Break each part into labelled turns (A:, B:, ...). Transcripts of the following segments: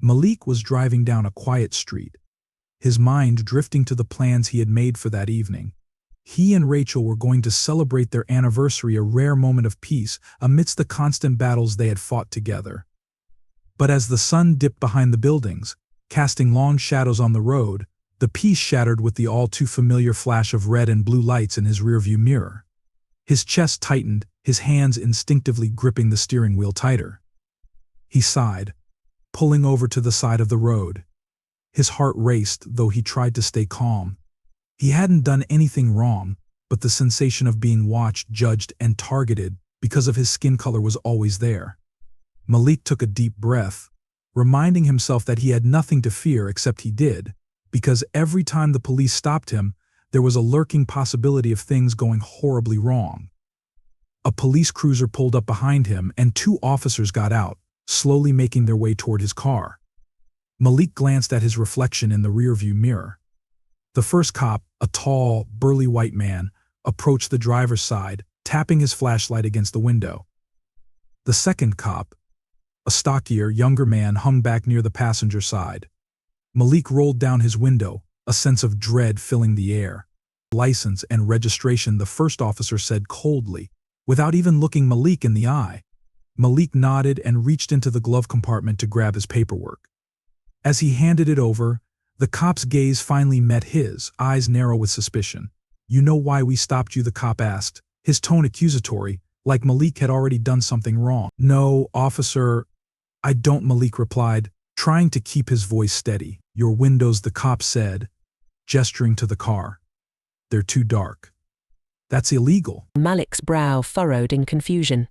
A: Malik was driving down a quiet street, his mind drifting to the plans he had made for that evening. He and Rachel were going to celebrate their anniversary, a rare moment of peace amidst the constant battles they had fought together. But as the sun dipped behind the buildings, casting long shadows on the road, the peace shattered with the all-too-familiar flash of red and blue lights in his rearview mirror. His chest tightened, his hands instinctively gripping the steering wheel tighter. He sighed, pulling over to the side of the road. His heart raced, though he tried to stay calm. He hadn't done anything wrong, but the sensation of being watched, judged, and targeted because of his skin color was always there. Malik took a deep breath, reminding himself that he had nothing to fear except he did, because every time the police stopped him, there was a lurking possibility of things going horribly wrong. A police cruiser pulled up behind him and 2 officers got out, slowly making their way toward his car. Malik glanced at his reflection in the rearview mirror. The first cop, a tall, burly white man, approached the driver's side, tapping his flashlight against the window. The second cop, a stockier, younger man, hung back near the passenger side. Malik rolled down his window, a sense of dread filling the air. "License and registration," the first officer said coldly, without even looking Malik in the eye. Malik nodded and reached into the glove compartment to grab his paperwork. As he handed it over, the cop's gaze finally met his, eyes narrow with suspicion. "You know why we stopped you?" the cop asked, his tone accusatory, like Malik had already done something wrong. "No, officer, I don't," Malik replied, trying to keep his voice steady. "Your windows," the cop said, gesturing to the car. "They're too dark. That's illegal."
B: Malik's brow furrowed in confusion.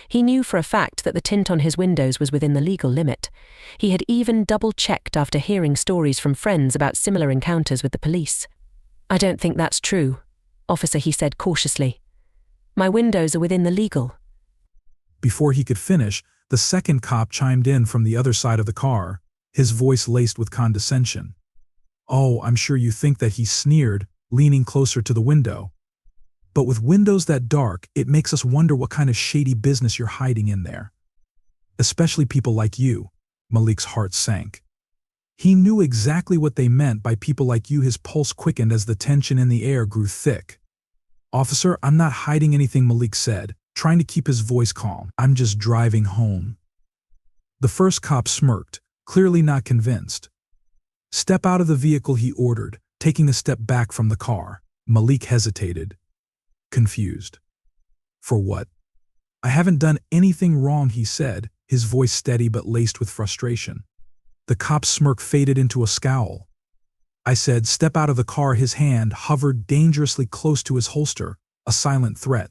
B: He knew for a fact that the tint on his windows was within the legal limit. He had even double-checked after hearing stories from friends about similar encounters with the police. "I don't think that's true, officer," he said cautiously. "My windows are within the legal."
A: Before he could finish, the second cop chimed in from the other side of the car, his voice laced with condescension. "Oh, I'm sure you think that," he sneered, leaning closer to the window. "But with windows that dark, it makes us wonder what kind of shady business you're hiding in there. Especially people like you." Malik's heart sank. He knew exactly what they meant by people like you. His pulse quickened as the tension in the air grew thick. "Officer, I'm not hiding anything," Malik said, trying to keep his voice calm. "I'm just driving home." The first cop smirked, clearly not convinced. "Step out of the vehicle," he ordered, taking a step back from the car. Malik hesitated, confused. "For what?" "I haven't done anything wrong," he said, his voice steady but laced with frustration. The cop's smirk faded into a scowl. "I said, step out of the car." His hand hovered dangerously close to his holster, a silent threat.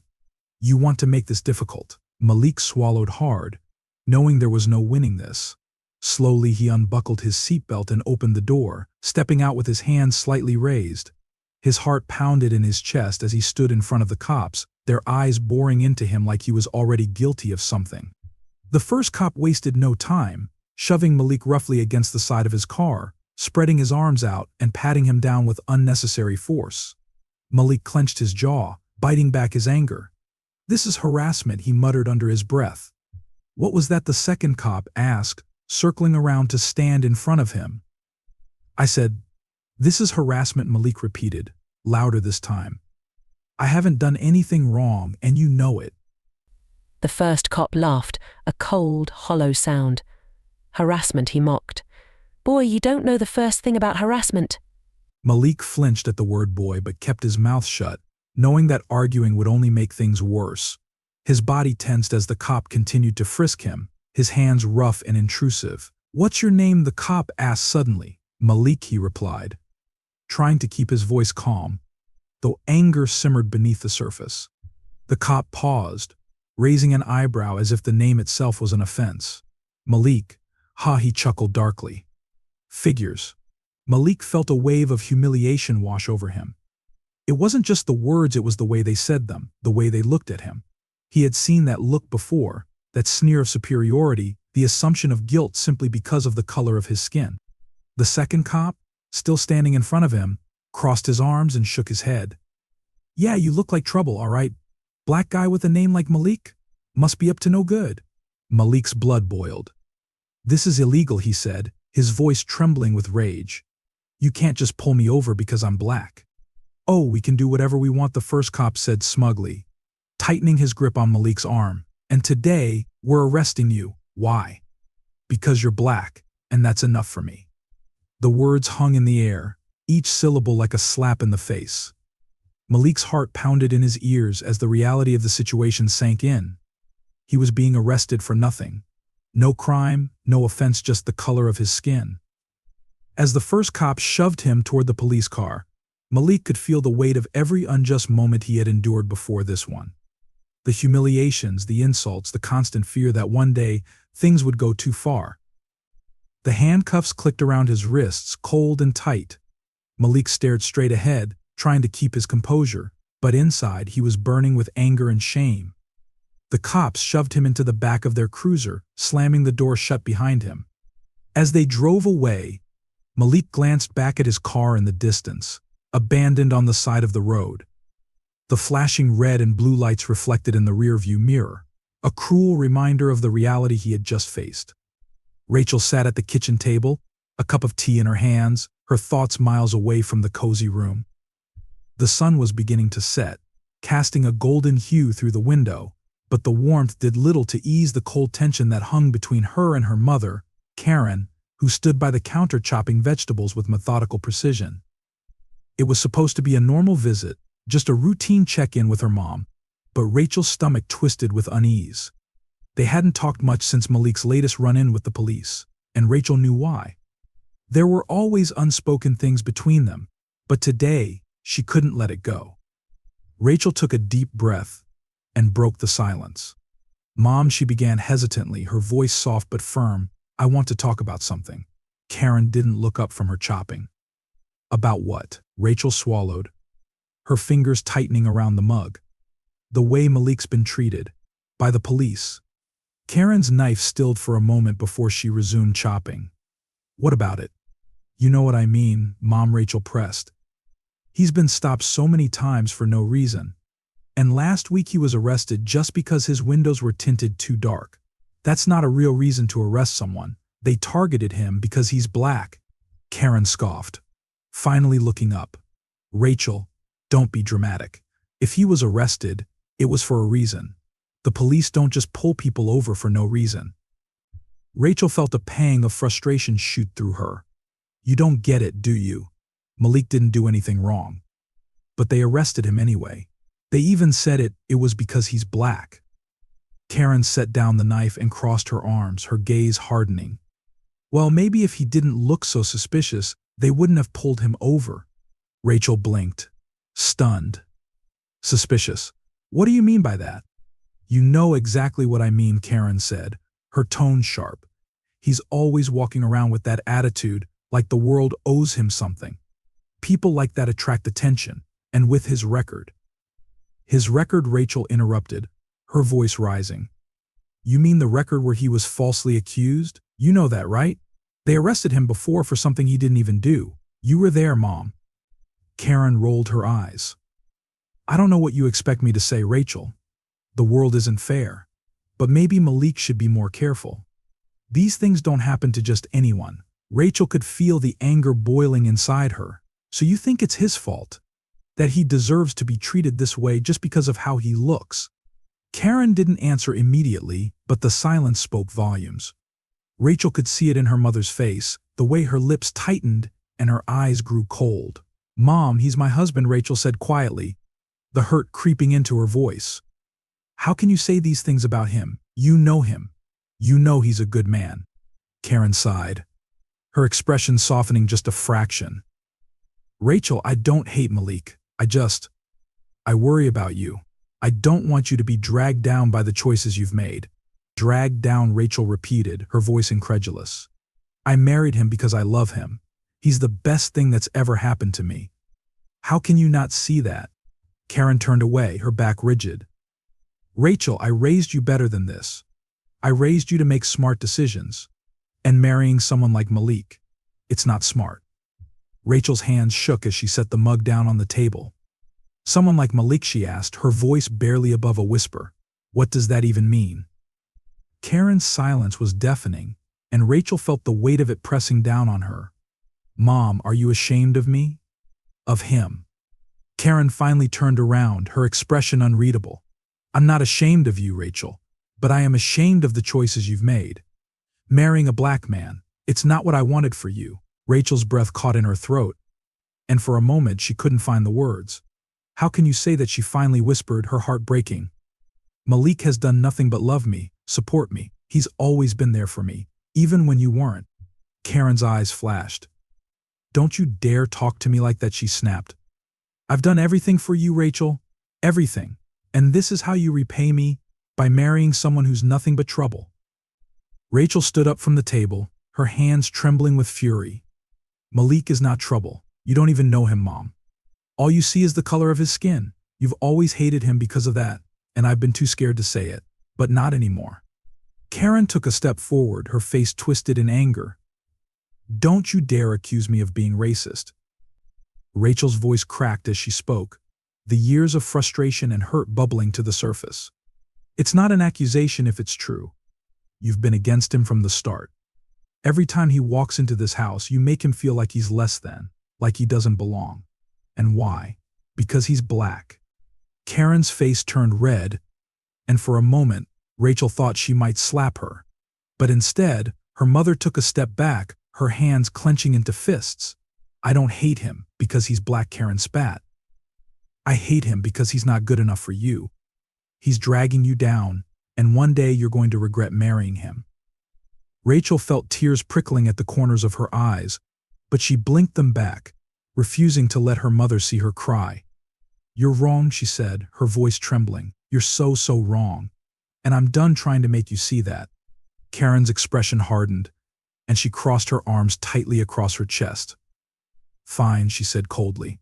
A: "You want to make this difficult." Malik swallowed hard, knowing there was no winning this. Slowly he unbuckled his seatbelt and opened the door, stepping out with his hands slightly raised. His heart pounded in his chest as he stood in front of the cops, their eyes boring into him like he was already guilty of something. The first cop wasted no time, shoving Malik roughly against the side of his car, spreading his arms out and patting him down with unnecessary force. Malik clenched his jaw, biting back his anger. "This is harassment," he muttered under his breath. "What was that?" the second cop asked, circling around to stand in front of him. "I said, this is harassment," Malik repeated, louder this time. "I haven't done anything wrong, and you know it."
B: The first cop laughed, a cold, hollow sound. "Harassment," he mocked. "Boy, you don't know the first thing about harassment."
A: Malik flinched at the word boy but kept his mouth shut, knowing that arguing would only make things worse. His body tensed as the cop continued to frisk him, his hands rough and intrusive. "What's your name?" the cop asked suddenly. "Malik," he replied, trying to keep his voice calm, though anger simmered beneath the surface. The cop paused, raising an eyebrow as if the name itself was an offense. "Malik, ha," he chuckled darkly. "Figures." Malik felt a wave of humiliation wash over him. It wasn't just the words, it was the way they said them, the way they looked at him. He had seen that look before, that sneer of superiority, the assumption of guilt simply because of the color of his skin. The second cop, still standing in front of him, crossed his arms and shook his head. "Yeah, you look like trouble, all right. Black guy with a name like Malik? Must be up to no good." Malik's blood boiled. "This is illegal," he said, his voice trembling with rage. "You can't just pull me over because I'm black." "Oh, we can do whatever we want," the first cop said smugly, tightening his grip on Malik's arm. "And today, we're arresting you. Why?" "Because you're black, and that's enough for me." The words hung in the air, each syllable like a slap in the face. Malik's heart pounded in his ears as the reality of the situation sank in. He was being arrested for nothing. No crime, no offense, just the color of his skin. As the first cop shoved him toward the police car, Malik could feel the weight of every unjust moment he had endured before this one. The humiliations, the insults, the constant fear that one day things would go too far. The handcuffs clicked around his wrists, cold and tight. Malik stared straight ahead, trying to keep his composure, but inside he was burning with anger and shame. The cops shoved him into the back of their cruiser, slamming the door shut behind him. As they drove away, Malik glanced back at his car in the distance, abandoned on the side of the road. The flashing red and blue lights reflected in the rearview mirror, a cruel reminder of the reality he had just faced. Rachel sat at the kitchen table, a cup of tea in her hands, her thoughts miles away from the cozy room. The sun was beginning to set, casting a golden hue through the window, but the warmth did little to ease the cold tension that hung between her and her mother, Karen, who stood by the counter chopping vegetables with methodical precision. It was supposed to be a normal visit, just a routine check-in with her mom, but Rachel's stomach twisted with unease. They hadn't talked much since Malik's latest run-in with the police, and Rachel knew why. There were always unspoken things between them, but today she couldn't let it go. Rachel took a deep breath and broke the silence. "Mom," she began hesitantly, her voice soft but firm, "I want to talk about something." Karen didn't look up from her chopping. "About what?" Rachel swallowed, her fingers tightening around the mug. "The way Malik's been treated. By the police." Karen's knife stilled for a moment before she resumed chopping. "What about it?" "You know what I mean, Mom," Rachel pressed. "He's been stopped so many times for no reason. And last week he was arrested just because his windows were tinted too dark. That's not a real reason to arrest someone. They targeted him because he's black." Karen scoffed, finally looking up. "Rachel, don't be dramatic. If he was arrested, it was for a reason. The police don't just pull people over for no reason." Rachel felt a pang of frustration shoot through her. "You don't get it, do you? Malik didn't do anything wrong. But they arrested him anyway. They even said it was because he's black." Karen set down the knife and crossed her arms, her gaze hardening. "Well, maybe if he didn't look so suspicious, they wouldn't have pulled him over." Rachel blinked, stunned. "Suspicious? What do you mean by that?" "You know exactly what I mean," Karen said, her tone sharp. "He's always walking around with that attitude, like the world owes him something. People like that attract attention, and with his record." "His record?" Rachel interrupted, her voice rising. "You mean the record where he was falsely accused? You know that, right? They arrested him before for something he didn't even do. You were there, Mom." Karen rolled her eyes. "I don't know what you expect me to say, Rachel. The world isn't fair. But maybe Malik should be more careful. These things don't happen to just anyone." Rachel could feel the anger boiling inside her. "So you think it's his fault? That he deserves to be treated this way just because of how he looks?" Karen didn't answer immediately, but the silence spoke volumes. Rachel could see it in her mother's face, the way her lips tightened and her eyes grew cold. "Mom, he's my husband," Rachel said quietly, the hurt creeping into her voice. "How can you say these things about him? You know him. You know he's a good man." Karen sighed, her expression softening just a fraction. "Rachel, I don't hate Malik. I worry about you. I don't want you to be dragged down by the choices you've made." "Dragged down," Rachel repeated, her voice incredulous. "I married him because I love him. He's the best thing that's ever happened to me. How can you not see that?" Karen turned away, her back rigid. "Rachel, I raised you better than this. I raised you to make smart decisions. And marrying someone like Malik, it's not smart." Rachel's hands shook as she set the mug down on the table. "Someone like Malik?" she asked, her voice barely above a whisper. "What does that even mean?" Karen's silence was deafening, and Rachel felt the weight of it pressing down on her. "Mom, are you ashamed of me?" "Of him." Karen finally turned around, her expression unreadable. "I'm not ashamed of you, Rachel, but I am ashamed of the choices you've made. Marrying a black man, it's not what I wanted for you." Rachel's breath caught in her throat, and for a moment she couldn't find the words. "How can you say that?" she finally whispered, her heart breaking. "Malik has done nothing but love me, support me. He's always been there for me, even when you weren't." Karen's eyes flashed. "Don't you dare talk to me like that," she snapped. "I've done everything for you, Rachel. Everything. And this is how you repay me? By marrying someone who's nothing but trouble." Rachel stood up from the table, her hands trembling with fury. "Malik is not trouble. You don't even know him, Mom. All you see is the color of his skin. You've always hated him because of that, and I've been too scared to say it. But not anymore." Karen took a step forward, her face twisted in anger. "Don't you dare accuse me of being racist." Rachel's voice cracked as she spoke, the years of frustration and hurt bubbling to the surface. "It's not an accusation if it's true. You've been against him from the start. Every time he walks into this house, you make him feel like he's less than, like he doesn't belong. And why? Because he's black." Karen's face turned red, and for a moment, Rachel thought she might slap her. But instead, her mother took a step back, her hands clenching into fists. "I don't hate him because he's black," Karen spat. "I hate him because he's not good enough for you. He's dragging you down, and one day you're going to regret marrying him." Rachel felt tears prickling at the corners of her eyes, but she blinked them back, refusing to let her mother see her cry. "You're wrong," she said, her voice trembling. "You're so wrong. And I'm done trying to make you see that." Karen's expression hardened, and she crossed her arms tightly across her chest. "Fine," she said coldly.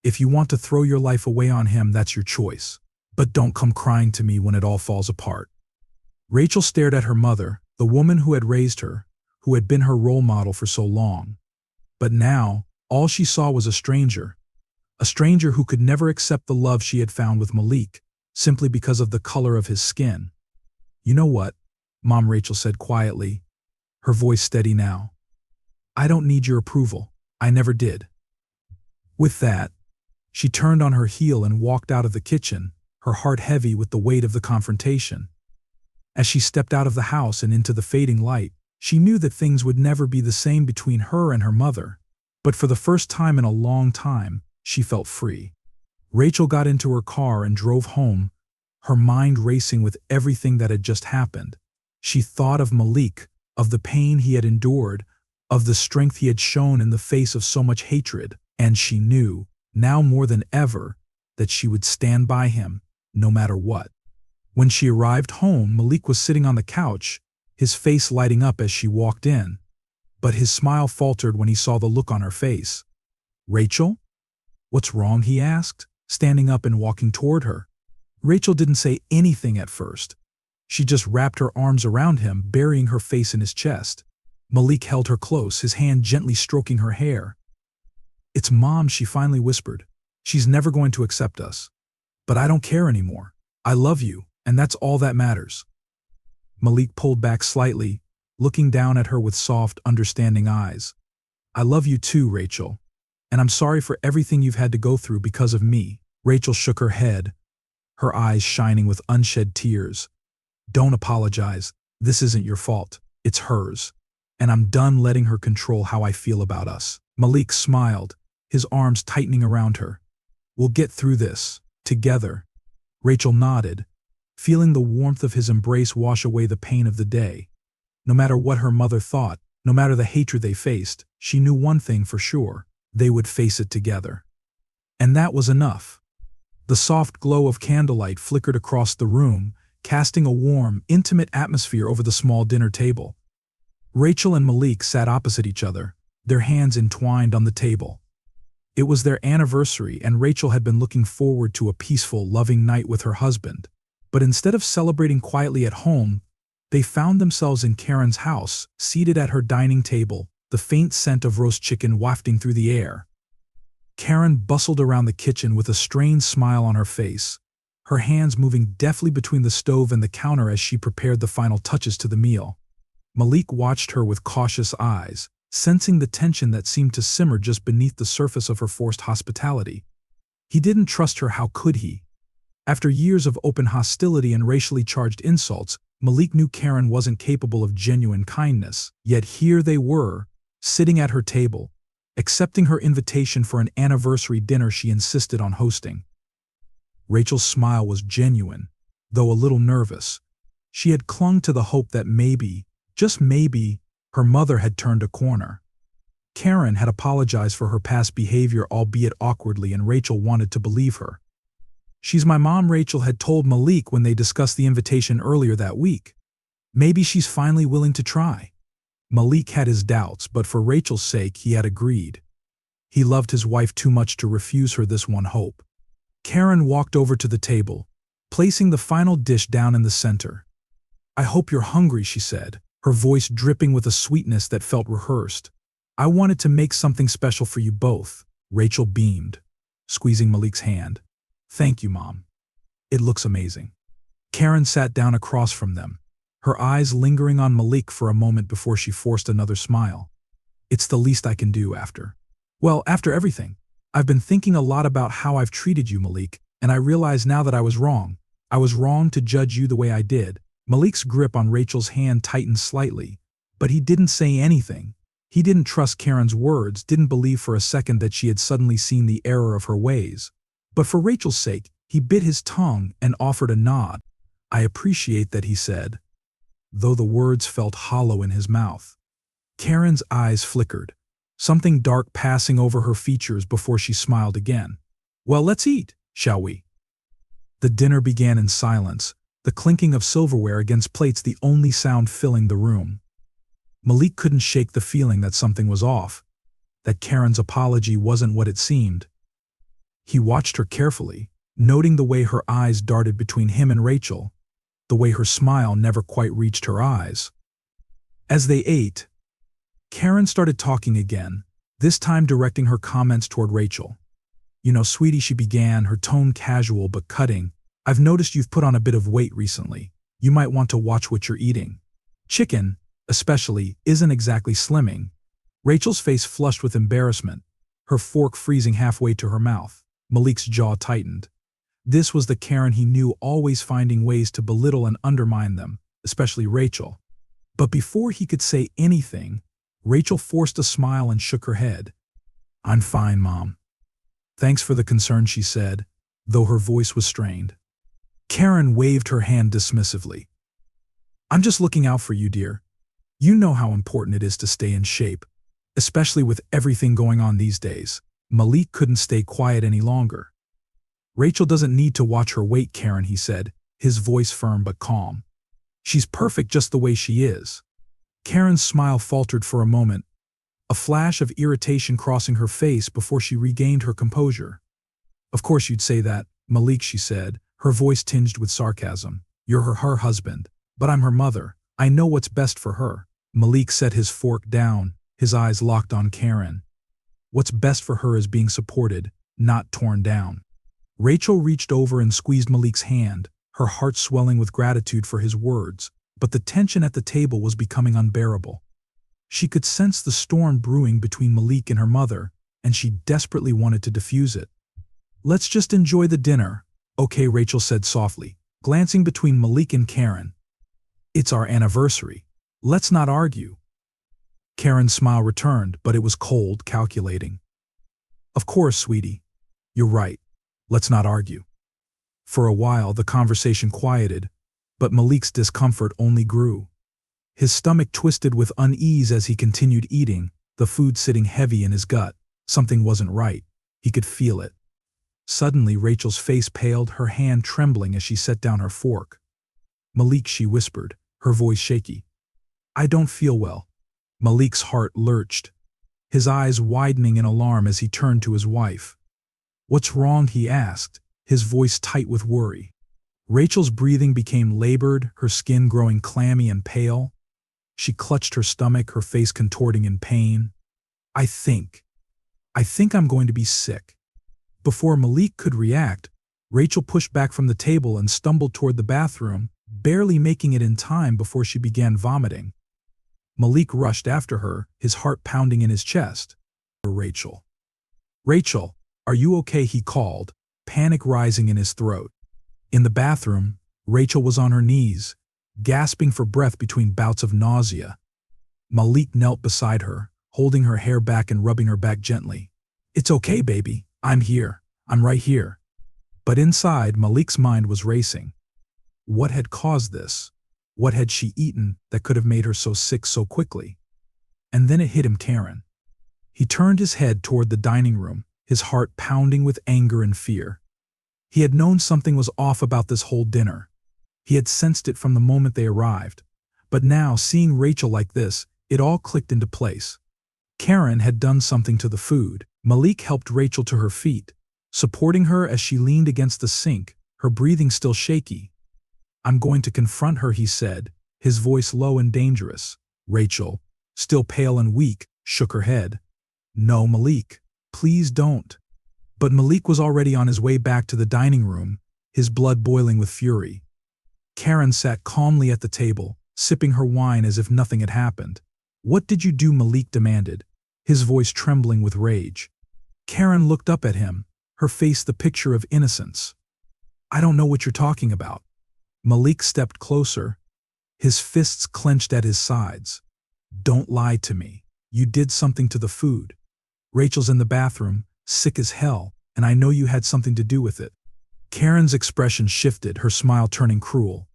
A: "If you want to throw your life away on him, that's your choice. But don't come crying to me when it all falls apart." Rachel stared at her mother, the woman who had raised her, who had been her role model for so long. But now, all she saw was a stranger who could never accept the love she had found with Malik, simply because of the color of his skin. "You know what, Mom," Rachel said quietly, her voice steady now. "I don't need your approval. I never did." With that, she turned on her heel and walked out of the kitchen, her heart heavy with the weight of the confrontation. As she stepped out of the house and into the fading light, she knew that things would never be the same between her and her mother. But for the first time in a long time, she felt free. Rachel got into her car and drove home, her mind racing with everything that had just happened. She thought of Malik, of the pain he had endured, of the strength he had shown in the face of so much hatred, and she knew, now more than ever, that she would stand by him, no matter what. When she arrived home, Malik was sitting on the couch, his face lighting up as she walked in. But his smile faltered when he saw the look on her face. "Rachel? What's wrong?" he asked, standing up and walking toward her. Rachel didn't say anything at first. She just wrapped her arms around him, burying her face in his chest. Malik held her close, his hand gently stroking her hair. "It's Mom," she finally whispered. "She's never going to accept us. But I don't care anymore. I love you, and that's all that matters." Malik pulled back slightly, looking down at her with soft, understanding eyes. "I love you too, Rachel. And I'm sorry for everything you've had to go through because of me." Rachel shook her head, her eyes shining with unshed tears. "Don't apologize. This isn't your fault. It's hers. And I'm done letting her control how I feel about us." Malik smiled, his arms tightening around her. "We'll get through this, together." Rachel nodded, feeling the warmth of his embrace wash away the pain of the day. No matter what her mother thought, no matter the hatred they faced, she knew one thing for sure: they would face it together. And that was enough. The soft glow of candlelight flickered across the room, casting a warm, intimate atmosphere over the small dinner table. Rachel and Malik sat opposite each other, their hands entwined on the table. It was their anniversary, and Rachel had been looking forward to a peaceful, loving night with her husband. But instead of celebrating quietly at home, they found themselves in Karen's house, seated at her dining table, the faint scent of roast chicken wafting through the air. Karen bustled around the kitchen with a strained smile on her face, her hands moving deftly between the stove and the counter as she prepared the final touches to the meal. Malik watched her with cautious eyes, sensing the tension that seemed to simmer just beneath the surface of her forced hospitality. He didn't trust her, how could he? After years of open hostility and racially charged insults, Malik knew Karen wasn't capable of genuine kindness. Yet here they were, sitting at her table, accepting her invitation for an anniversary dinner she insisted on hosting. Rachel's smile was genuine, though a little nervous. She had clung to the hope that maybe, just maybe, her mother had turned a corner. Karen had apologized for her past behavior, albeit awkwardly, and Rachel wanted to believe her. "She's my mom," Rachel had told Malik when they discussed the invitation earlier that week. "Maybe she's finally willing to try." Malik had his doubts, but for Rachel's sake he had agreed. He loved his wife too much to refuse her this one hope. Karen walked over to the table, placing the final dish down in the center. "I hope you're hungry," she said, her voice dripping with a sweetness that felt rehearsed. "I wanted to make something special for you both." Rachel beamed, squeezing Malik's hand. "Thank you, Mom. It looks amazing." Karen sat down across from them, her eyes lingering on Malik for a moment before she forced another smile. "It's the least I can do after everything. I've been thinking a lot about how I've treated you, Malik, and I realize now that I was wrong. I was wrong to judge you the way I did." Malik's grip on Rachel's hand tightened slightly, but he didn't say anything. He didn't trust Karen's words, didn't believe for a second that she had suddenly seen the error of her ways. But for Rachel's sake, he bit his tongue and offered a nod. "I appreciate that," he said, though the words felt hollow in his mouth. Karen's eyes flickered, something dark passing over her features before she smiled again. "Well, let's eat, shall we?" The dinner began in silence, the clinking of silverware against plates the only sound filling the room. Malik couldn't shake the feeling that something was off, that Karen's apology wasn't what it seemed. He watched her carefully, noting the way her eyes darted between him and Rachel, the way her smile never quite reached her eyes. As they ate, Karen started talking again, this time directing her comments toward Rachel. "You know, sweetie," she began, her tone casual but cutting, "I've noticed you've put on a bit of weight recently. You might want to watch what you're eating. Chicken, especially, isn't exactly slimming." Rachel's face flushed with embarrassment, her fork freezing halfway to her mouth. Malik's jaw tightened. This was the Karen he knew, always finding ways to belittle and undermine them, especially Rachel. But before he could say anything, Rachel forced a smile and shook her head. "I'm fine, Mom." "Thanks for the concern," she said, though her voice was strained. Karen waved her hand dismissively. "I'm just looking out for you, dear. You know how important it is to stay in shape, especially with everything going on these days." Malik couldn't stay quiet any longer. "Rachel doesn't need to watch her weight, Karen," he said, his voice firm but calm. "She's perfect just the way she is." Karen's smile faltered for a moment, a flash of irritation crossing her face before she regained her composure. "Of course you'd say that, Malik," she said, her voice tinged with sarcasm. "You're her husband, but I'm her mother. I know what's best for her." Malik set his fork down, his eyes locked on Karen. "What's best for her is being supported, not torn down." Rachel reached over and squeezed Malik's hand, her heart swelling with gratitude for his words, but the tension at the table was becoming unbearable. She could sense the storm brewing between Malik and her mother, and she desperately wanted to diffuse it. "Let's just enjoy the dinner, okay," Rachel said softly, glancing between Malik and Karen. "It's our anniversary. Let's not argue." Karen's smile returned, but it was cold, calculating. "Of course, sweetie. You're right. Let's not argue." For a while, the conversation quieted, but Malik's discomfort only grew. His stomach twisted with unease as he continued eating, the food sitting heavy in his gut. Something wasn't right. He could feel it. Suddenly, Rachel's face paled, her hand trembling as she set down her fork. "Malik," she whispered, her voice shaky. "I don't feel well." Malik's heart lurched, his eyes widening in alarm as he turned to his wife. "What's wrong?" he asked, his voice tight with worry. Rachel's breathing became labored, her skin growing clammy and pale. She clutched her stomach, her face contorting in pain. I think I'm going to be sick." Before Malik could react, Rachel pushed back from the table and stumbled toward the bathroom, barely making it in time before she began vomiting. Malik rushed after her, his heart pounding in his chest. Rachel. Rachel, are you okay? He called, panic rising in his throat. In the bathroom, Rachel was on her knees, gasping for breath between bouts of nausea. Malik knelt beside her, holding her hair back and rubbing her back gently. It's okay, baby. I'm here. I'm right here. But inside, Malik's mind was racing. What had caused this? What had she eaten that could have made her so sick so quickly? And then it hit him, Karen. He turned his head toward the dining room, his heart pounding with anger and fear. He had known something was off about this whole dinner. He had sensed it from the moment they arrived. But now, seeing Rachel like this, it all clicked into place. Karen had done something to the food. Malik helped Rachel to her feet, supporting her as she leaned against the sink, her breathing still shaky. I'm going to confront her, he said, his voice low and dangerous. Rachel, still pale and weak, shook her head. No, Malik, please don't. But Malik was already on his way back to the dining room, his blood boiling with fury. Karen sat calmly at the table, sipping her wine as if nothing had happened. What did you do? Malik demanded, his voice trembling with rage. Karen looked up at him, her face the picture of innocence. I don't know what you're talking about. Malik stepped closer, his fists clenched at his sides. Don't lie to me. You did something to the food. Rachel's in the bathroom, sick as hell, and I know you had something to do with it. Karen's expression shifted, her smile turning cruel.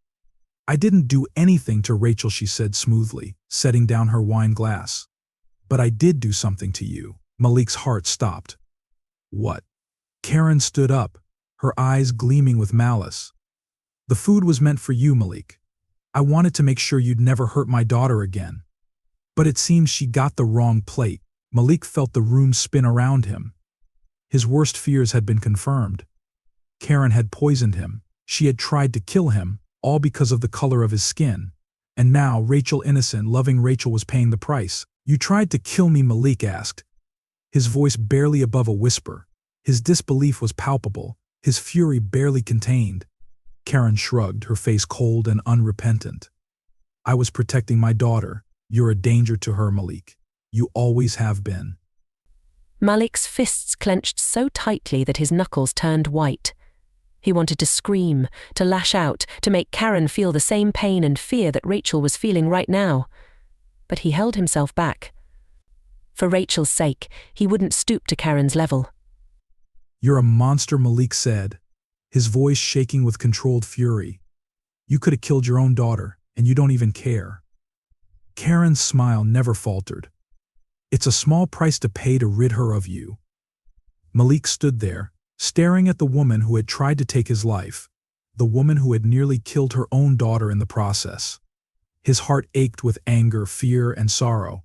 A: I didn't do anything to Rachel, she said smoothly, setting down her wine glass. But I did do something to you. Malik's heart stopped. What? Karen stood up, her eyes gleaming with malice. The food was meant for you, Malik. I wanted to make sure you'd never hurt my daughter again. But it seems she got the wrong plate. Malik felt the room spin around him. His worst fears had been confirmed. Karen had poisoned him. She had tried to kill him, all because of the color of his skin. And now Rachel, innocent, loving Rachel, was paying the price. You tried to kill me? Malik asked, his voice barely above a whisper. His disbelief was palpable, his fury barely contained. Karen shrugged, her face cold and unrepentant. I was protecting my daughter. You're a danger to her, Malik. You always have been.
B: Malik's fists clenched so tightly that his knuckles turned white. He wanted to scream, to lash out, to make Karen feel the same pain and fear that Rachel was feeling right now. But he held himself back. For Rachel's sake, he wouldn't stoop to Karen's level.
A: You're a monster, Malik said, his voice shaking with controlled fury. You could have killed your own daughter, and you don't even care. Karen's smile never faltered. It's a small price to pay to rid her of you. Malik stood there, staring at the woman who had tried to take his life, the woman who had nearly killed her own daughter in the process. His heart ached with anger, fear, and sorrow.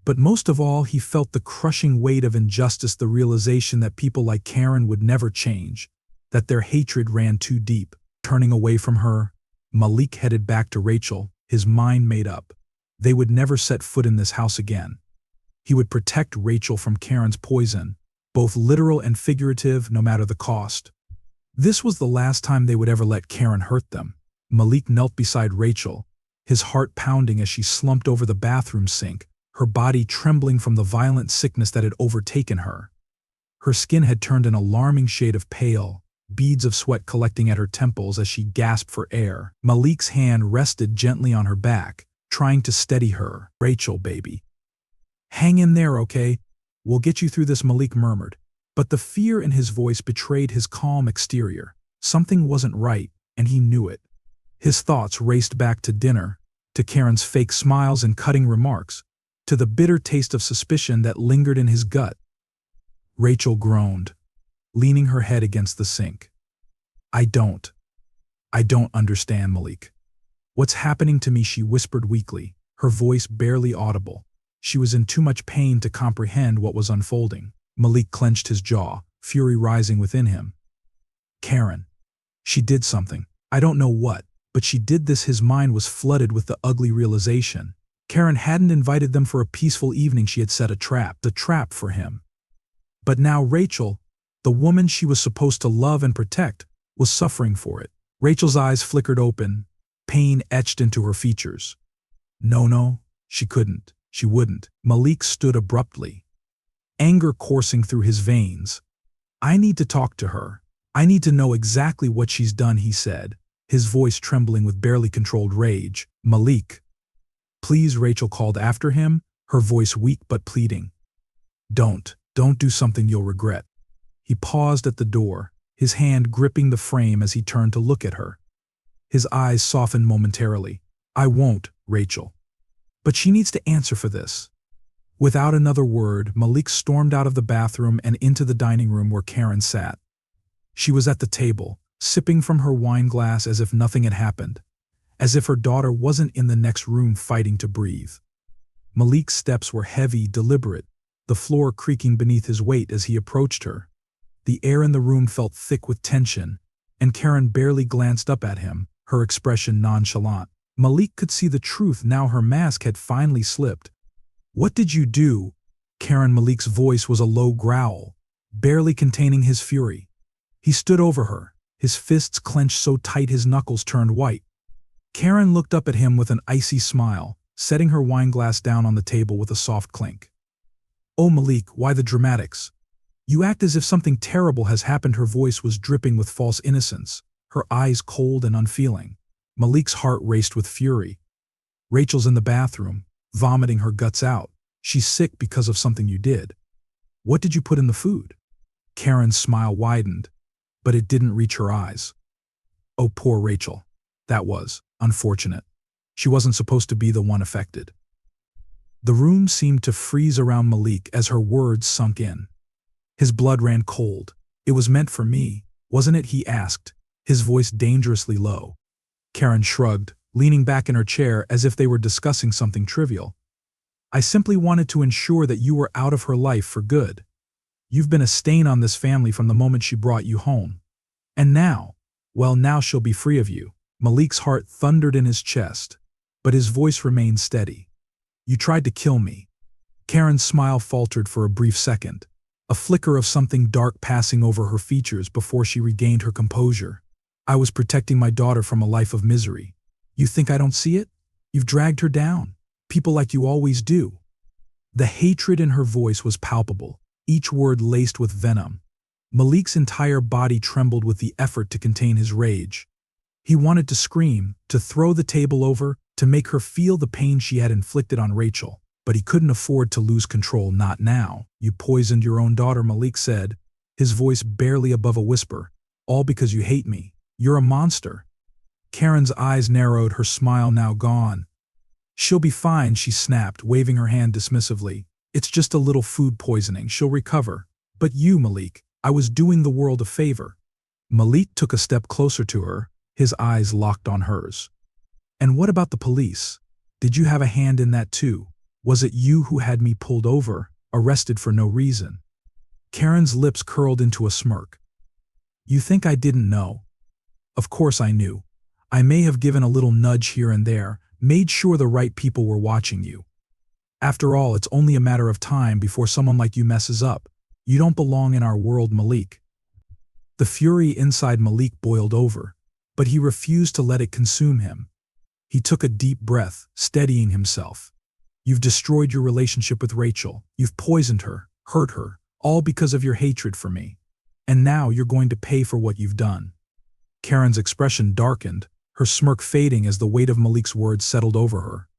A: But most of all, he felt the crushing weight of injustice, the realization that people like Karen would never change, that their hatred ran too deep. Turning away from her, Malik headed back to Rachel, his mind made up. They would never set foot in this house again. He would protect Rachel from Karen's poison, both literal and figurative, no matter the cost. This was the last time they would ever let Karen hurt them. Malik knelt beside Rachel, his heart pounding as she slumped over the bathroom sink, her body trembling from the violent sickness that had overtaken her. Her skin had turned an alarming shade of pale, beads of sweat collecting at her temples as she gasped for air. Malik's hand rested gently on her back, trying to steady her. Rachel, baby. Hang in there, okay? We'll get you through this, Malik murmured. But the fear in his voice betrayed his calm exterior. Something wasn't right, and he knew it. His thoughts raced back to dinner, to Karen's fake smiles and cutting remarks, to the bitter taste of suspicion that lingered in his gut. Rachel groaned, leaning her head against the sink. I don't understand, Malik. What's happening to me? She whispered weakly, her voice barely audible. She was in too much pain to comprehend what was unfolding. Malik clenched his jaw, fury rising within him. Karen. She did something. I don't know what, but she did this. His mind was flooded with the ugly realization. Karen hadn't invited them for a peaceful evening. She had set a trap for him. But now Rachel, the woman she was supposed to love and protect, was suffering for it. Rachel's eyes flickered open, pain etched into her features. No, She couldn't. She wouldn't. Malik stood abruptly, anger coursing through his veins. I need to talk to her. I need to know exactly what she's done, he said, his voice trembling with barely controlled rage. Malik. Please, Rachel called after him, her voice weak but pleading. Don't do something you'll regret. He paused at the door, his hand gripping the frame as he turned to look at her. His eyes softened momentarily. I won't, Rachel. But she needs to answer for this. Without another word, Malik stormed out of the bathroom and into the dining room where Karen sat. She was at the table, sipping from her wine glass as if nothing had happened, as if her daughter wasn't in the next room fighting to breathe. Malik's steps were heavy, deliberate, the floor creaking beneath his weight as he approached her. The air in the room felt thick with tension, and Karen barely glanced up at him, her expression nonchalant. Malik could see the truth now. Her mask had finally slipped. What did you do? Malik's voice was a low growl, barely containing his fury. He stood over her, his fists clenched so tight his knuckles turned white. Karen looked up at him with an icy smile, setting her wineglass down on the table with a soft clink. Oh Malik, why the dramatics? You act as if something terrible has happened. Her voice was dripping with false innocence, her eyes cold and unfeeling. Malik's heart raced with fury. Rachel's in the bathroom, vomiting her guts out. She's sick because of something you did. What did you put in the food? Karen's smile widened, but it didn't reach her eyes. Oh, poor Rachel. That was unfortunate. She wasn't supposed to be the one affected. The room seemed to freeze around Malik as her words sunk in. His blood ran cold. It was meant for me, wasn't it? He asked, his voice dangerously low. Karen shrugged, leaning back in her chair as if they were discussing something trivial. I simply wanted to ensure that you were out of her life for good. You've been a stain on this family from the moment she brought you home. And now, well, now she'll be free of you. Malik's heart thundered in his chest, but his voice remained steady. You tried to kill me. Karen's smile faltered for a brief second, a flicker of something dark passing over her features before she regained her composure. I was protecting my daughter from a life of misery. You think I don't see it? You've dragged her down. People like you always do. The hatred in her voice was palpable, each word laced with venom. Malik's entire body trembled with the effort to contain his rage. He wanted to scream, to throw the table over, to make her feel the pain she had inflicted on Rachel, but he couldn't afford to lose control. Not now. You poisoned your own daughter, Malik said, his voice barely above a whisper. All because you hate me. You're a monster. Karen's eyes narrowed, her smile now gone. She'll be fine, she snapped, waving her hand dismissively. It's just a little food poisoning. She'll recover. But you, Malik, I was doing the world a favor. Malik took a step closer to her, his eyes locked on hers. And what about the police? Did you have a hand in that too? Was it you who had me pulled over, arrested for no reason? Karen's lips curled into a smirk. You think I didn't know? Of course I knew. I may have given a little nudge here and there, made sure the right people were watching you. After all, it's only a matter of time before someone like you messes up. You don't belong in our world, Malik. The fury inside Malik boiled over, but he refused to let it consume him. He took a deep breath, steadying himself. You've destroyed your relationship with Rachel. You've poisoned her, hurt her, all because of your hatred for me. And now you're going to pay for what you've done. Karen's expression darkened, her smirk fading as the weight of Malik's words settled over her.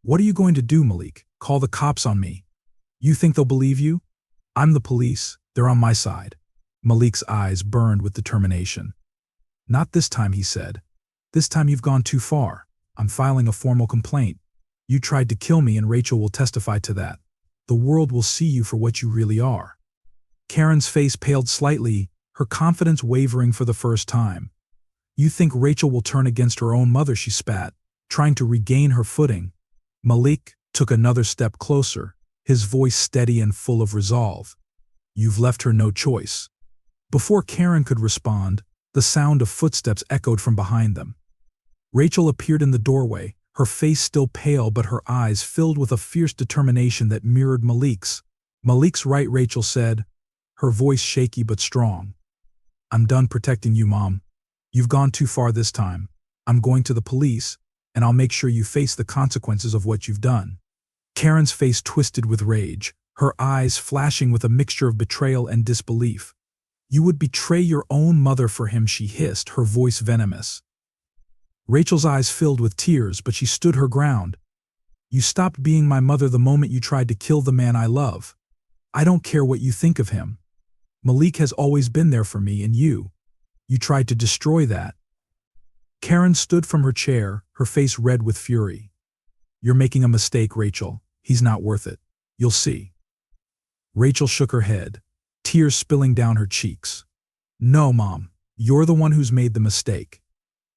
A: What are you going to do, Malik? Call the cops on me? You think they'll believe you? I'm the police. They're on my side. Malik's eyes burned with determination. Not this time, he said. This time you've gone too far. I'm filing a formal complaint. You tried to kill me and Rachel will testify to that. The world will see you for what you really are. Karen's face paled slightly, her confidence wavering for the first time. You think Rachel will turn against her own mother, she spat, trying to regain her footing. Malik took another step closer, his voice steady and full of resolve. You've left her no choice. Before Karen could respond, the sound of footsteps echoed from behind them. Rachel appeared in the doorway, her face still pale but her eyes filled with a fierce determination that mirrored Malik's. Malik's right, Rachel said, her voice shaky but strong. I'm done protecting you, Mom. You've gone too far this time. I'm going to the police. and I'll make sure you face the consequences of what you've done." Karen's face twisted with rage, her eyes flashing with a mixture of betrayal and disbelief. "You would betray your own mother for him," she hissed, her voice venomous. Rachel's eyes filled with tears, but she stood her ground. "You stopped being my mother the moment you tried to kill the man I love. I don't care what you think of him. Malik has always been there for me, and you tried to destroy that." Karen stood from her chair, her face red with fury. "You're making a mistake, Rachel. He's not worth it. You'll see." Rachel shook her head, tears spilling down her cheeks. "No, Mom, you're the one who's made the mistake.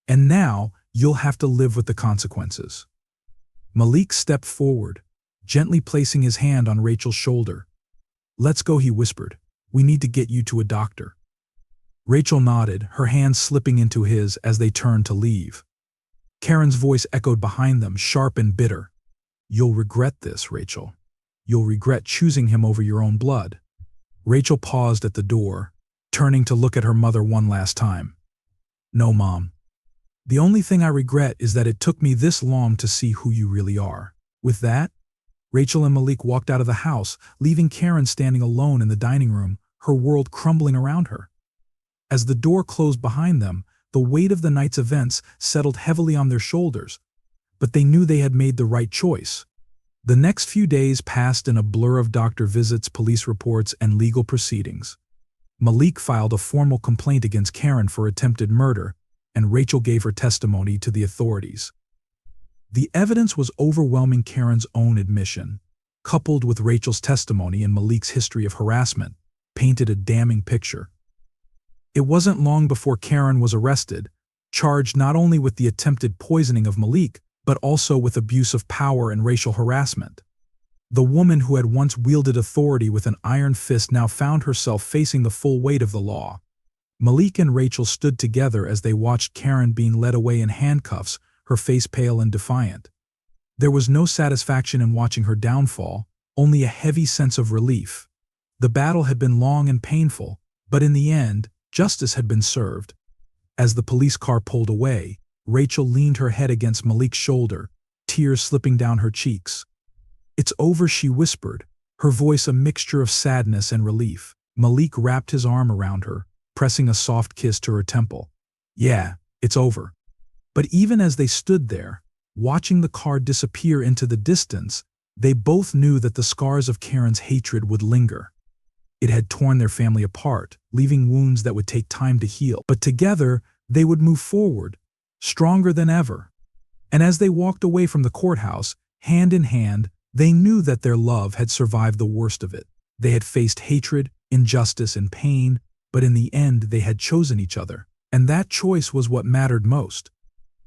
A: And now you'll have to live with the consequences." Malik stepped forward, gently placing his hand on Rachel's shoulder. "Let's go," he whispered. "We need to get you to a doctor." Rachel nodded, her hand slipping into his as they turned to leave. Karen's voice echoed behind them, sharp and bitter. "You'll regret this, Rachel. You'll regret choosing him over your own blood." Rachel paused at the door, turning to look at her mother one last time. "No, Mom. The only thing I regret is that it took me this long to see who you really are." With that, Rachel and Malik walked out of the house, leaving Karen standing alone in the dining room, her world crumbling around her. As the door closed behind them, the weight of the night's events settled heavily on their shoulders, but they knew they had made the right choice. The next few days passed in a blur of doctor visits, police reports, and legal proceedings. Malik filed a formal complaint against Karen for attempted murder, and Rachel gave her testimony to the authorities. The evidence was overwhelming. Karen's own admission, coupled with Rachel's testimony and Malik's history of harassment, painted a damning picture. It wasn't long before Karen was arrested, charged not only with the attempted poisoning of Malik, but also with abuse of power and racial harassment. The woman who had once wielded authority with an iron fist now found herself facing the full weight of the law. Malik and Rachel stood together as they watched Karen being led away in handcuffs, her face pale and defiant. There was no satisfaction in watching her downfall, only a heavy sense of relief. The battle had been long and painful, but in the end, justice had been served. As the police car pulled away, Rachel leaned her head against Malik's shoulder, tears slipping down her cheeks. "It's over," she whispered, her voice a mixture of sadness and relief. Malik wrapped his arm around her, pressing a soft kiss to her temple. "Yeah, it's over." But even as they stood there, watching the car disappear into the distance, they both knew that the scars of Karen's hatred would linger. It had torn their family apart, leaving wounds that would take time to heal. But together, they would move forward, stronger than ever. And as they walked away from the courthouse, hand in hand, they knew that their love had survived the worst of it. They had faced hatred, injustice, and pain, but in the end they had chosen each other. And that choice was what mattered most.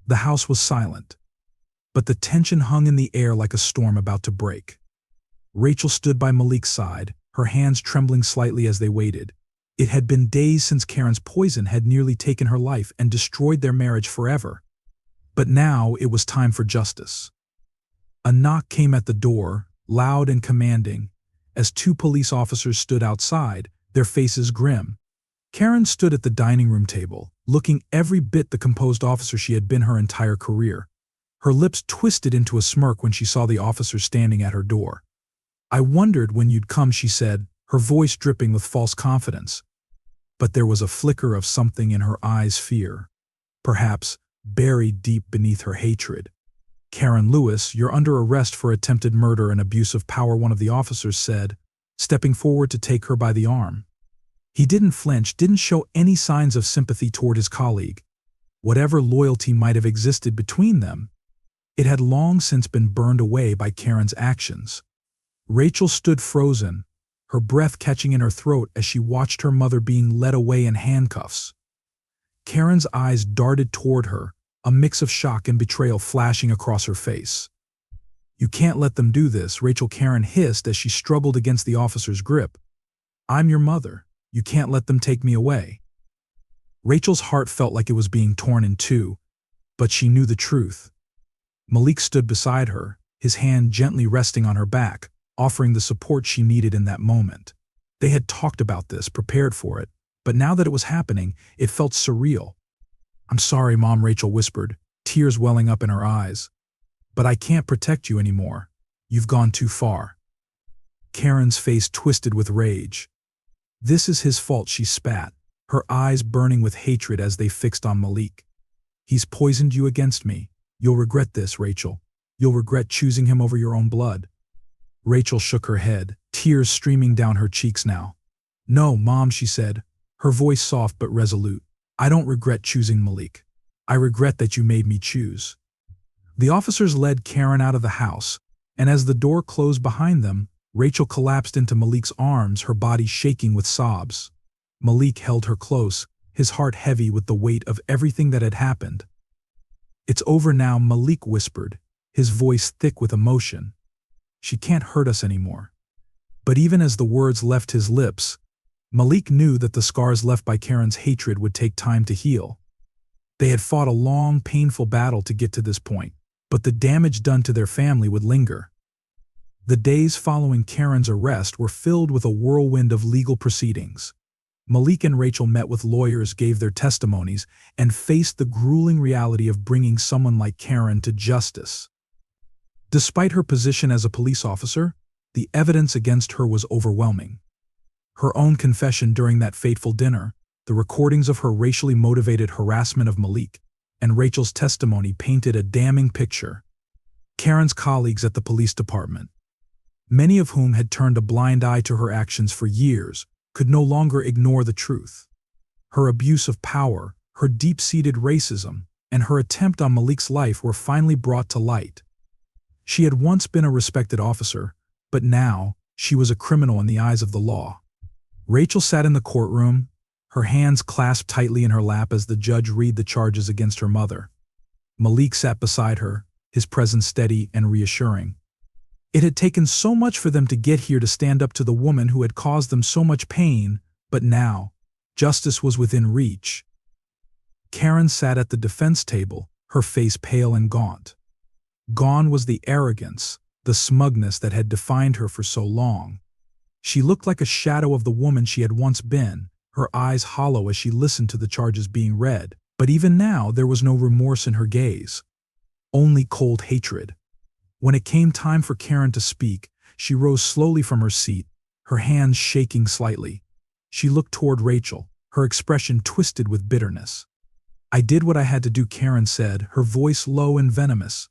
A: The house was silent, but the tension hung in the air like a storm about to break. Rachel stood by Malik's side, her hands trembling slightly as they waited. It had been days since Karen's poison had nearly taken her life and destroyed their marriage forever. But now it was time for justice. A knock came at the door, loud and commanding, as two police officers stood outside, their faces grim. Karen stood at the dining room table, looking every bit the composed officer she had been her entire career. Her lips twisted into a smirk when she saw the officer standing at her door. "I wondered when you'd come," she said, her voice dripping with false confidence. But there was a flicker of something in her eyes, fear, perhaps buried deep beneath her hatred. "Karen Lewis, you're under arrest for attempted murder and abuse of power," one of the officers said, stepping forward to take her by the arm. He didn't flinch, didn't show any signs of sympathy toward his colleague. Whatever loyalty might have existed between them, it had long since been burned away by Karen's actions. Rachel stood frozen, her breath catching in her throat as she watched her mother being led away in handcuffs. Karen's eyes darted toward her, a mix of shock and betrayal flashing across her face. "You can't let them do this," Karen hissed as she struggled against the officer's grip. "I'm your mother. You can't let them take me away." Rachel's heart felt like it was being torn in two, but she knew the truth. Malik stood beside her, his hand gently resting on her back, offering the support she needed in that moment. They had talked about this, prepared for it, but now that it was happening, it felt surreal. "I'm sorry, Mom," Rachel whispered, tears welling up in her eyes. "But I can't protect you anymore. You've gone too far." Karen's face twisted with rage. "This is his fault," she spat, her eyes burning with hatred as they fixed on Malik. "He's poisoned you against me. You'll regret this, Rachel. You'll regret choosing him over your own blood." Rachel shook her head, tears streaming down her cheeks now. "No, Mom," she said, her voice soft but resolute. "I don't regret choosing Malik. I regret that you made me choose." The officers led Karen out of the house, and as the door closed behind them, Rachel collapsed into Malik's arms, her body shaking with sobs. Malik held her close, his heart heavy with the weight of everything that had happened. "It's over now," Malik whispered, his voice thick with emotion. "She can't hurt us anymore." But even as the words left his lips, Malik knew that the scars left by Karen's hatred would take time to heal. They had fought a long, painful battle to get to this point, but the damage done to their family would linger. The days following Karen's arrest were filled with a whirlwind of legal proceedings. Malik and Rachel met with lawyers, gave their testimonies, and faced the grueling reality of bringing someone like Karen to justice. Despite her position as a police officer, the evidence against her was overwhelming. Her own confession during that fateful dinner, the recordings of her racially motivated harassment of Malik, and Rachel's testimony painted a damning picture. Karen's colleagues at the police department, many of whom had turned a blind eye to her actions for years, could no longer ignore the truth. Her abuse of power, her deep-seated racism, and her attempt on Malik's life were finally brought to light. She had once been a respected officer, but now she was a criminal in the eyes of the law. Rachel sat in the courtroom, her hands clasped tightly in her lap as the judge read the charges against her mother. Malik sat beside her, his presence steady and reassuring. It had taken so much for them to get here to stand up to the woman who had caused them so much pain, but now, justice was within reach. Karen sat at the defense table, her face pale and gaunt. Gone was the arrogance, the smugness that had defined her for so long. She looked like a shadow of the woman she had once been, her eyes hollow as she listened to the charges being read. But even now, there was no remorse in her gaze. Only cold hatred. When it came time for Karen to speak, she rose slowly from her seat, her hands shaking slightly. She looked toward Rachel, her expression twisted with bitterness. "I did what I had to do," Karen said, her voice low and venomous.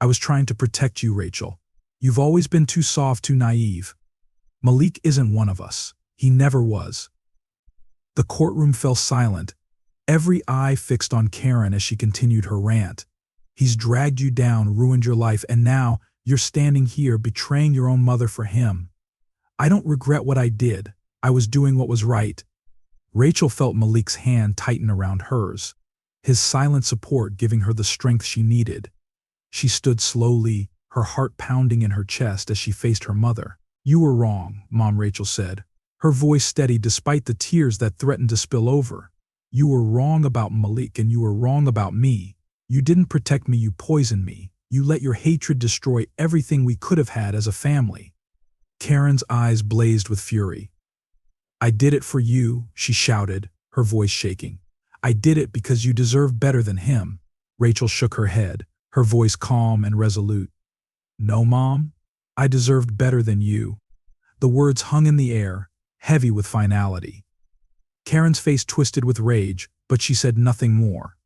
A: "I was trying to protect you, Rachel. You've always been too soft, too naive. Malik isn't one of us. He never was." The courtroom fell silent, every eye fixed on Karen as she continued her rant. "He's dragged you down, ruined your life, and now you're standing here betraying your own mother for him. I don't regret what I did. I was doing what was right." Rachel felt Malik's hand tighten around hers, his silent support giving her the strength she needed. She stood slowly, her heart pounding in her chest as she faced her mother. "You were wrong, Mom," Rachel said, her voice steady despite the tears that threatened to spill over. "You were wrong about Malik and you were wrong about me. You didn't protect me, you poisoned me. You let your hatred destroy everything we could have had as a family." Karen's eyes blazed with fury. "I did it for you," she shouted, her voice shaking. "I did it because you deserve better than him." Rachel shook her head, her voice calm and resolute. "No, Mom, I deserved better than you." The words hung in the air, heavy with finality. Karen's face twisted with rage, but she said nothing more.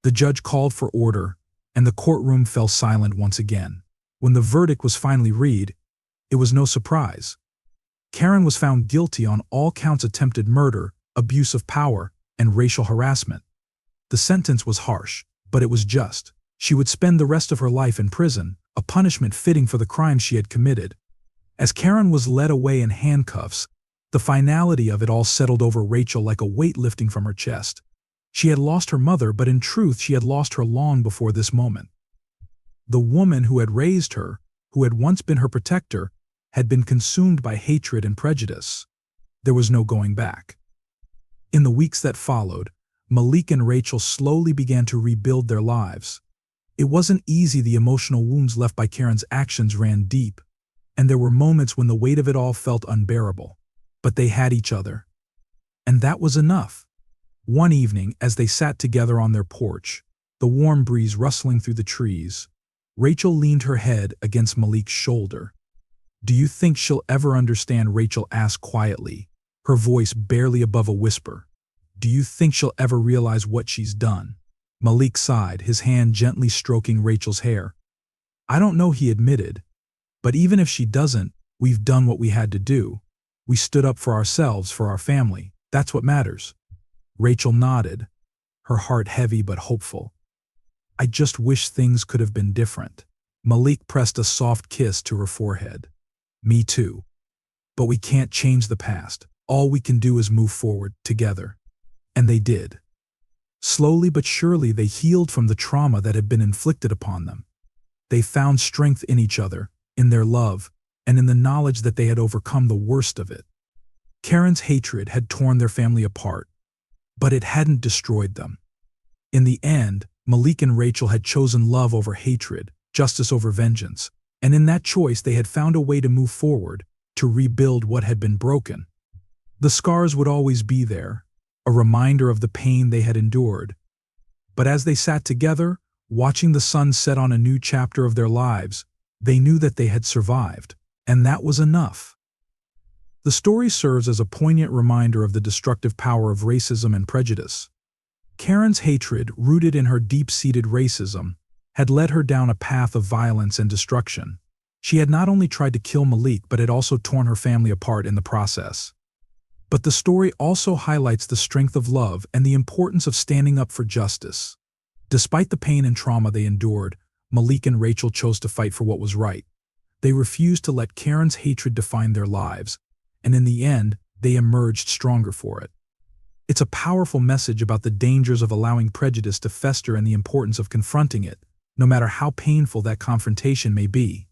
A: The judge called for order, and the courtroom fell silent once again. When the verdict was finally read, it was no surprise. Karen was found guilty on all counts: attempted murder, abuse of power, and racial harassment. The sentence was harsh, but it was just. She would spend the rest of her life in prison, a punishment fitting for the crimes she had committed. As Karen was led away in handcuffs, the finality of it all settled over Rachel like a weight lifting from her chest. She had lost her mother, but in truth she had lost her long before this moment. The woman who had raised her, who had once been her protector, had been consumed by hatred and prejudice. There was no going back. In the weeks that followed, Malik and Rachel slowly began to rebuild their lives. It wasn't easy. The emotional wounds left by Karen's actions ran deep, and there were moments when the weight of it all felt unbearable. But they had each other. And that was enough. One evening, as they sat together on their porch, the warm breeze rustling through the trees. Rachel leaned her head against Malik's shoulder. "Do you think she'll ever understand?" Rachel asked quietly, her voice barely above a whisper. "Do you think she'll ever realize what she's done?" Malik sighed, his hand gently stroking Rachel's hair. "I don't know," he admitted. "But even if she doesn't, we've done what we had to do. We stood up for ourselves, for our family. That's what matters." Rachel nodded, her heart heavy but hopeful. "I just wish things could have been different." Malik pressed a soft kiss to her forehead. "Me too. But we can't change the past. All we can do is move forward, together." And they did. Slowly but surely they healed from the trauma that had been inflicted upon them. They found strength in each other, in their love, and in the knowledge that they had overcome the worst of it. Karen's hatred had torn their family apart, but it hadn't destroyed them. In the end, Malik and Rachel had chosen love over hatred, justice over vengeance, and in that choice they had found a way to move forward, to rebuild what had been broken. The scars would always be there, a reminder of the pain they had endured. But as they sat together, watching the sun set on a new chapter of their lives, they knew that they had survived, and that was enough. The story serves as a poignant reminder of the destructive power of racism and prejudice. Karen's hatred, rooted in her deep-seated racism, had led her down a path of violence and destruction. She had not only tried to kill Malik but had also torn her family apart in the process. But the story also highlights the strength of love and the importance of standing up for justice. Despite the pain and trauma they endured, Malik and Rachel chose to fight for what was right. They refused to let Karen's hatred define their lives, and in the end, they emerged stronger for it. It's a powerful message about the dangers of allowing prejudice to fester and the importance of confronting it, no matter how painful that confrontation may be.